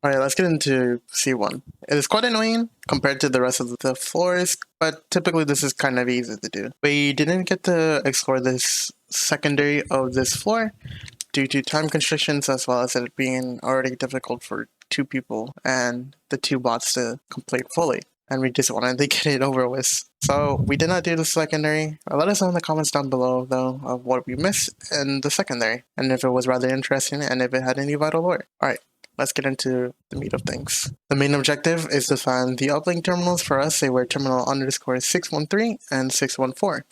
Alright, let's get into C1. It is quite annoying compared to the rest of the floors, but typically this is kind of easy to do. We didn't get to explore this secondary of this floor due to time constrictions as well as it being already difficult for two people and the two bots to complete fully. And we just wanted to get it over with. So we did not do the secondary. Let us know in the comments down below though of what we missed in the secondary and if it was rather interesting and if it had any vital lore. Alright. Let's get into the meat of things. The main objective is to find the uplink terminals. For us, they were terminal underscore 613 and 614.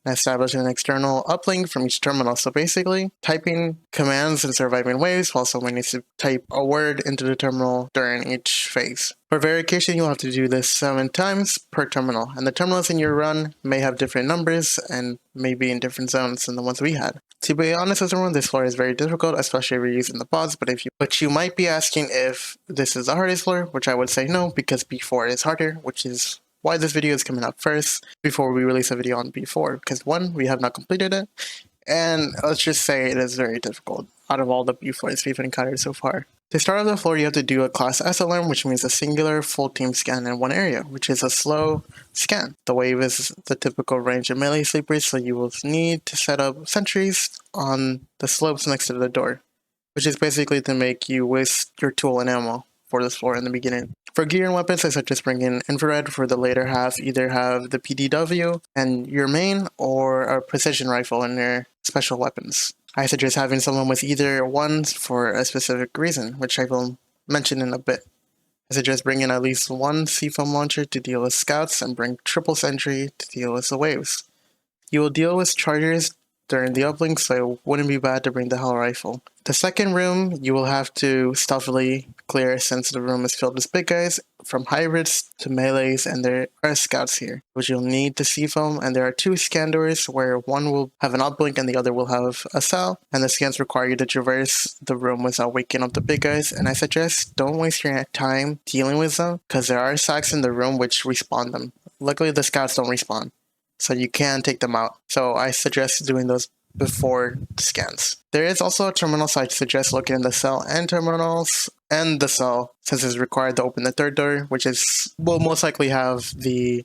And establish an external uplink from each terminal. So basically, typing commands and surviving waves while someone needs to type a word into the terminal during each phase. For verification, you'll have to do this 7 times per terminal. And the terminals in your run may have different numbers and may be in different zones than the ones we had. To be honest with everyone, this floor is very difficult, especially if you're using the pods, but you might be asking if this is the hardest floor, which I would say no, because B4 is harder, which is why this video is coming out first before we release a video on B4, because one, we have not completed it, and let's just say it is very difficult out of all the B4s we've encountered so far. To start off the floor, you have to do a class S alarm, which means a singular full team scan in one area, which is a slow scan. The wave is the typical range of melee sleepers, so you will need to set up sentries on the slopes next to the door, which is basically to make you waste your tool and ammo for this floor in the beginning. For gear and weapons, I suggest bringing infrared. For the later half, either have the PDW and your main or a precision rifle in their special weapons. I suggest having someone with either one for a specific reason, which I will mention in a bit. I suggest bringing at least one C-foam launcher to deal with scouts and bring triple sentry to deal with the waves. You will deal with chargers during the uplink, so it wouldn't be bad to bring the Hell Rifle. The second room you will have to stealthily clear since the room is filled with big guys, from hybrids to melees, and there are scouts here, which you'll need to C-foam, and there are 2 scan doors where one will have an uplink and the other will have a cell, and the scans require you to traverse the room without waking up the big guys, and I suggest don't waste your time dealing with them, because there are sacks in the room which respawn them. Luckily the scouts don't respawn, so you can take them out. So I suggest doing those before scans. There is also a terminal, so I suggest looking in the cell and terminals and the cell, since it's required to open the third door, which will most likely have the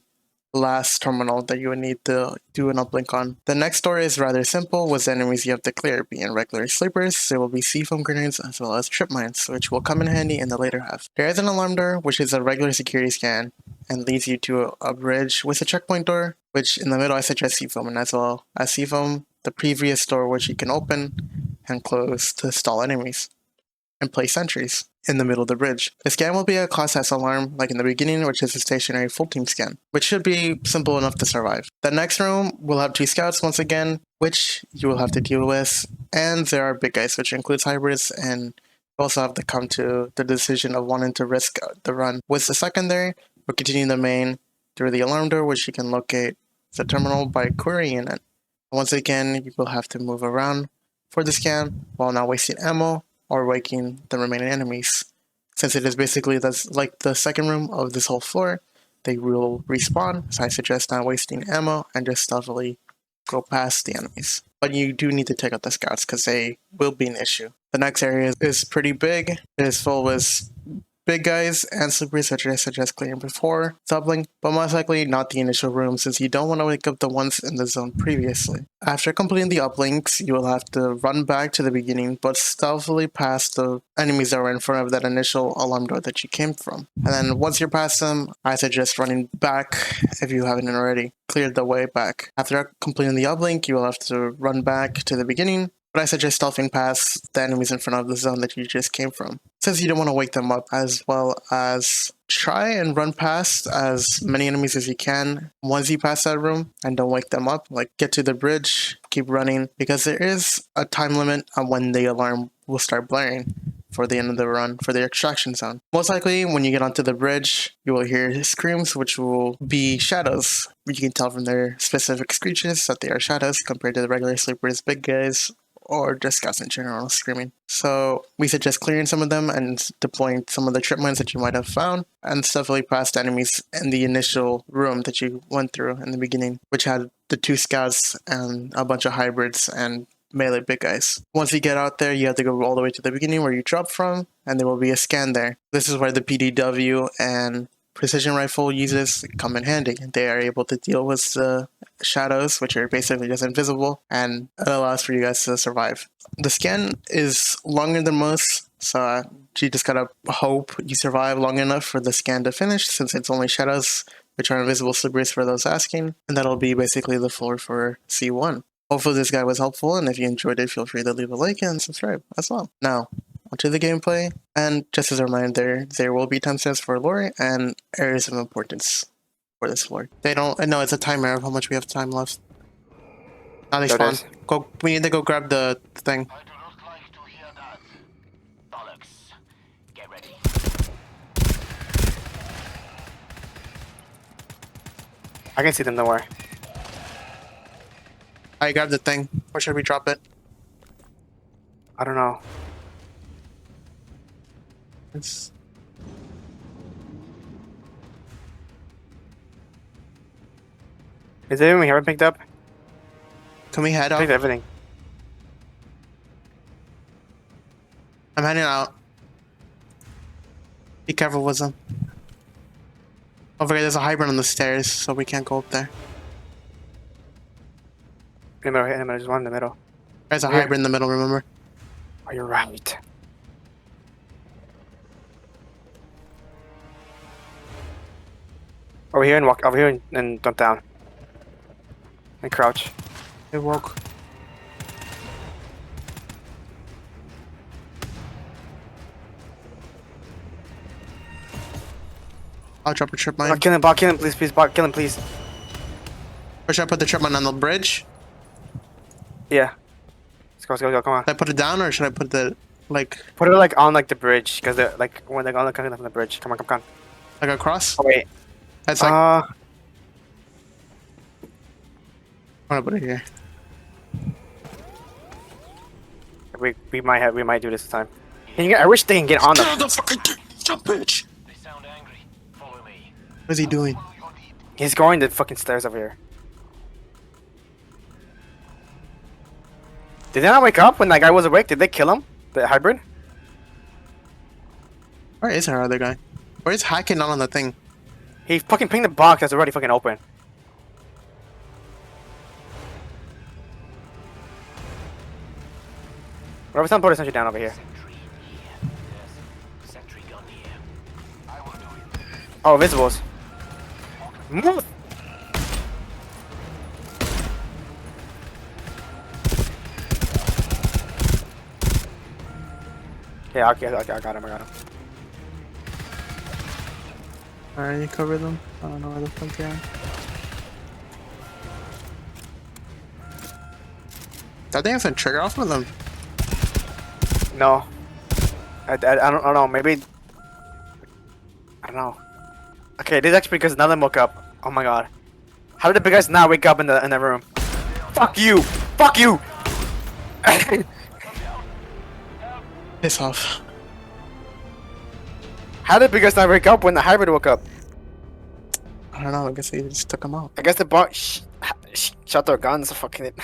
last terminal that you would need to do an uplink on. The next door is rather simple, with the enemies you have to clear being regular sleepers. There will be C-foam grenades as well as trip mines, which will come in handy in the later half. There is an alarm door, which is a regular security scan and leads you to a bridge with a checkpoint door, which in the middle I suggest C-foam, as well as C-foam the previous door, which you can open and close to stall enemies and place sentries in the middle of the bridge. The scan will be a class S alarm like in the beginning, which is a stationary full team scan, which should be simple enough to survive. The next room will have 2 scouts once again, which you will have to deal with, and there are big guys, which includes hybrids, and you also have to come to the decision of wanting to risk the run. With the secondary, we're continuing the main through the alarm door, which you can locate the terminal by querying it. Once again, you will have to move around for the scan while not wasting ammo or waking the remaining enemies. Since it is basically like the second room of this whole floor, they will respawn, so I suggest not wasting ammo and just stealthily go past the enemies. But you do need to take out the scouts because they will be an issue. The next area is pretty big. It is full with big guys and sleepers, which I suggest clearing before doubling, but most likely not the initial room since you don't want to wake up the ones in the zone previously. After completing the uplinks, you will have to run back to the beginning, but stealthily past the enemies that were in front of that initial alarm door that you came from. And then once you're past them, I suggest running back if you haven't already cleared the way back. After completing the uplink, you will have to run back to the beginning, but I suggest stealthing past the enemies in front of the zone that you just came from, since you don't want to wake them up, as well as try and run past as many enemies as you can once you pass that room and don't wake them up. Like, get to the bridge, keep running, because there is a time limit on when the alarm will start blaring for the end of the run for the extraction zone. Most likely when you get onto the bridge, you will hear screams, which will be shadows. You can tell from their specific screeches that they are shadows compared to the regular sleepers, big guys, or just scouts in general screaming. So we suggest clearing some of them and deploying some of the trip mines that you might have found, and stealthily past enemies in the initial room that you went through in the beginning, which had the 2 scouts and a bunch of hybrids and melee big guys. Once you get out there, you have to go all the way to the beginning where you drop from, and there will be a scan there. This is where the PDW and precision rifle uses come in handy. They are able to deal with the shadows, which are basically just invisible, and it allows for you guys to survive. The scan is longer than most, so you just gotta hope you survive long enough for the scan to finish, since it's only shadows, which are invisible slipperies for those asking, and that'll be basically the floor for C1. Hopefully this guide was helpful, and if you enjoyed it, feel free to leave a like and subscribe as well. Now, onto the gameplay, and just as a reminder, there will be timestamps for lore and areas of importance for this floor. They don't, no, it's a timer of how much we have time left. Now they spawn. Go, we need to go grab the thing. I do not like to hear that. Bollocks. Get ready. I can see them nowhere. I grabbed the thing. Or should we drop it? I don't know. It's... Is anyone here picked up? Can we head I out? picked everything. I'm heading out. Be careful with them. Over here, there's a hybrid on the stairs, so we can't go up there. In the middle, there's one in the middle. There's a Here. hybrid in the middle, remember? Oh, you're right. Over here and walk over here and jump down. And crouch. They woke. I'll drop a trip mine. Kill him, please, please, kill him, please. Or should I put the trip mine on the bridge? Yeah. Let's go, come on. Should I put it down or should I put the, like... Put it like on like the bridge, because they're like when they're on coming up from the bridge. Come on. Like across? Oh wait. That's like... I'm gonna put it here. We might do this time. I wish they can get on Get the. the fucking jump, bitch! They sound angry. Follow me. What is he doing? Follow your lead. He's going the fucking stairs over here. Did they not wake up when that guy was awake? Did they kill him? The hybrid? Where is our other guy? Where is hacking on the thing? He fucking pinged the box that's already fucking open. Whatever, someone put a sentry down over here. Sentry here. Yes. Sentry gun here. I will do it. Oh, visibles. Move! Yeah, okay, I got him. Alright, you cover them. I don't know where the fuck they are. That thing has a trigger off of them. No. I don't know, maybe... I don't know. Okay, this is actually because none of them woke up. Oh my god. How did the big guys not wake up in the room? Fuck you! Fuck you! Piss off. How did the big guys not wake up when the hybrid woke up? I don't know, I guess they just took him out. I guess the bar shot their guns, fucking it.